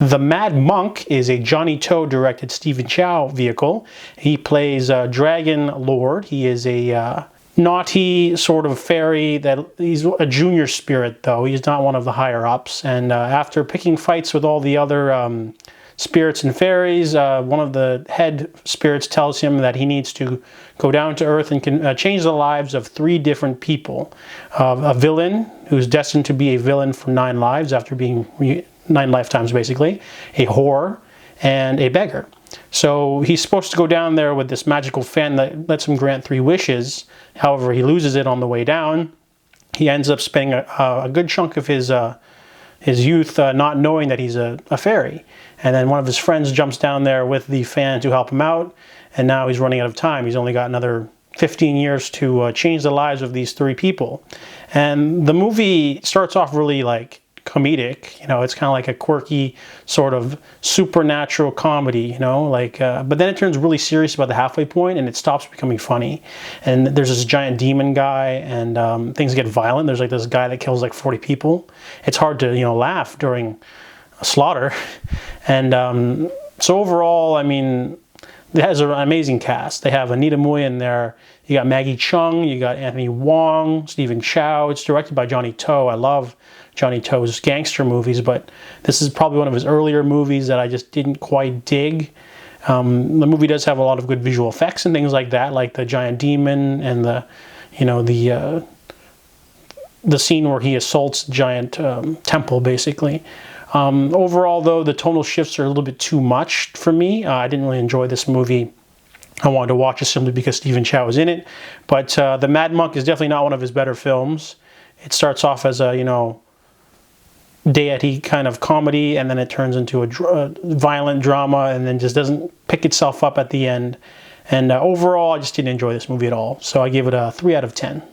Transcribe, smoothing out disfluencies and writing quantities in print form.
The Mad Monk is a Johnny To directed Stephen Chow vehicle. He plays Dragon Lord. He is a naughty sort of fairy. That he's a junior spirit, though. He's not one of the higher ups. And after picking fights with all the other spirits and fairies, one of the head spirits tells him that he needs to go down to Earth and can change the lives of 3 different people. A villain who's destined to be a villain for 9 lives after being 9 lifetimes, basically, a whore, and a beggar. So he's supposed to go down there with this magical fan that lets him grant 3 wishes. However, he loses it on the way down. He ends up spending a good chunk of his youth not knowing that he's a fairy. And then one of his friends jumps down there with the fan to help him out, and now he's running out of time. He's only got another 15 years to change the lives of these 3 people. And the movie starts off really like comedic, it's kind of like a quirky sort of supernatural comedy, but then it turns really serious about the halfway point and it stops becoming funny. And there's this giant demon guy, and things get violent. There's like this guy that kills like 40 people. It's hard to laugh during a slaughter. And so overall, I mean, it has an amazing cast. They have Anita Mui in there. You got Maggie Chung, you got Anthony Wong, Stephen Chow. It's directed by Johnny To. I love Johnny To's gangster movies, but this is probably one of his earlier movies that I just didn't quite dig. The movie does have a lot of good visual effects and things like that, like the giant demon and the scene where he assaults the giant temple, basically. Overall, though, the tonal shifts are a little bit too much for me. I didn't really enjoy this movie. I wanted to watch it simply because Stephen Chow was in it. But The Mad Monk is definitely not one of his better films. It starts off as a, deity kind of comedy, and then it turns into a violent drama, and then just doesn't pick itself up at the end. And overall, I just didn't enjoy this movie at all. So I gave it a 3 out of 10.